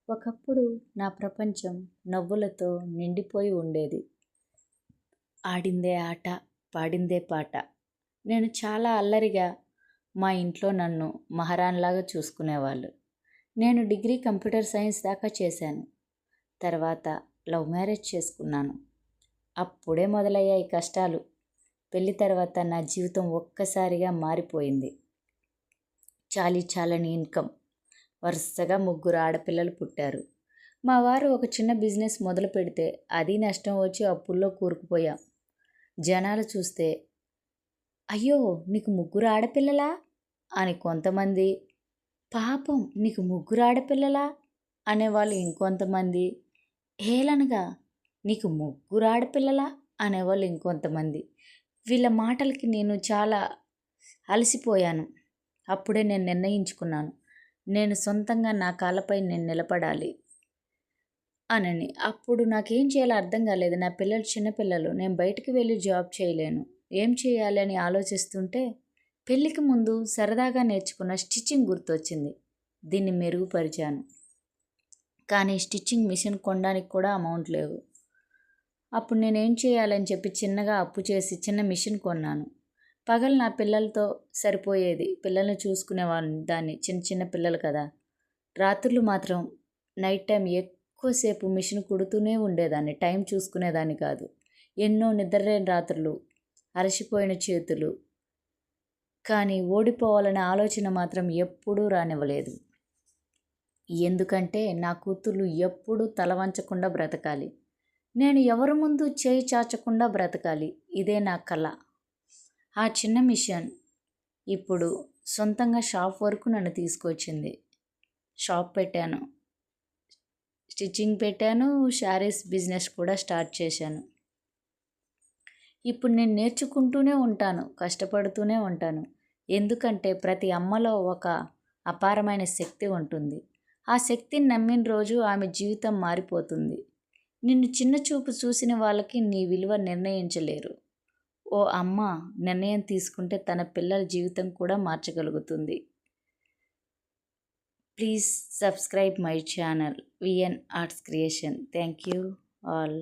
ఒకప్పుడు నా ప్రపంచం నవ్వులతో నిండిపోయి ఉండేది. ఆడిందే ఆట, పాడిందే పాట. నేను చాలా అల్లరిగా మా ఇంట్లో నన్ను మహారాణిలాగా చూసుకునేవాళ్ళు. నేను డిగ్రీ కంప్యూటర్ సైన్స్ దాకా చేశాను. తర్వాత లవ్ మ్యారేజ్ చేసుకున్నాను. అప్పుడే మొదలయ్యాయి కష్టాలు. పెళ్లి తర్వాత నా జీవితం ఒక్కసారిగా మారిపోయింది. చాలని ఇన్కమ్, వరుసగా 3 ఆడపిల్లలు పుట్టారు. మా వారు ఒక చిన్న బిజినెస్ మొదలు పెడితే అది నష్టం వచ్చి అప్పుల్లో కూరుకుపోయాం. జనాలు చూస్తే, అయ్యో నీకు 3 ఆడపిల్లలా అని కొంతమంది, పాపం నీకు 3 ఆడపిల్లలా అనేవాళ్ళు ఇంకొంతమంది, హేళనగా నీకు 3 ఆడపిల్లలా అనేవాళ్ళు ఇంకొంతమంది. వీళ్ళ మాటలకి నేను చాలా అలసిపోయాను. అప్పుడే నేను నిర్ణయించుకున్నాను, నేను సొంతంగా నా కాళ్ళపై నేను నిలబడాలి అనని. అప్పుడు నాకేం చేయాలో అర్థం కాలేదు. నా పిల్లలు చిన్నపిల్లలు, నేను బయటికి వెళ్ళి జాబ్ చేయలేను. ఏం చేయాలి అని ఆలోచిస్తుంటే పెళ్ళికి ముందు సరదాగా నేర్చుకున్న స్టిచ్చింగ్ గుర్తొచ్చింది. దీన్ని మెరుగుపరిచాను. కానీ స్టిచ్చింగ్ మిషన్ కొనడానికి కూడా అమౌంట్ లేవు. అప్పుడు నేనేం చేయాలని చెప్పి చిన్నగా అప్పు చేసి చిన్న మిషన్ కొన్నాను. పగలు నా పిల్లలతో సరిపోయేది. పిల్లల్ని చూసుకునేవాడిని దాన్ని, చిన్న చిన్న పిల్లలు కదా. రాత్రులు మాత్రం నైట్ టైం ఎక్కువసేపు మిషన్ కుడుతూనే ఉండేదాన్ని. టైం చూసుకునేదాన్ని కాదు. ఎన్నో నిద్రలేని రాత్రులు, అలసిపోయిన చేతులు. కానీ ఓడిపోవాలనే ఆలోచన మాత్రం ఎప్పుడూ రానివ్వలేదు. ఎందుకంటే నా కూతుర్లు ఎప్పుడూ తల వంచకుండా బ్రతకాలి. నేను ఎవరి ముందు చేయి చాచకుండా బ్రతకాలి. ఇదే నా కల. ఆ చిన్న మిషన్ ఇప్పుడు సొంతంగా షాప్ వరకు నన్ను తీసుకొచ్చింది. షాప్ పెట్టాను, స్టిచ్చింగ్ పెట్టాను, శారీస్ బిజినెస్ కూడా స్టార్ట్ చేశాను. ఇప్పుడు నేను నేర్చుకుంటూనే ఉంటాను, కష్టపడుతూనే ఉంటాను. ఎందుకంటే ప్రతి అమ్మలో ఒక అపారమైన శక్తి ఉంటుంది. ఆ శక్తిని నమ్మిన రోజు ఆమె జీవితం మారిపోతుంది. నిన్ను చిన్న చూపు చూసిన వాళ్ళకి నీ విలువ నిర్ణయించలేరు. ఓ అమ్మ నిర్ణయం తీసుకుంటే తన పిల్లల జీవితం కూడా మార్చగలుగుతుంది. Please subscribe my channel VN Arts Creation. Thank you all.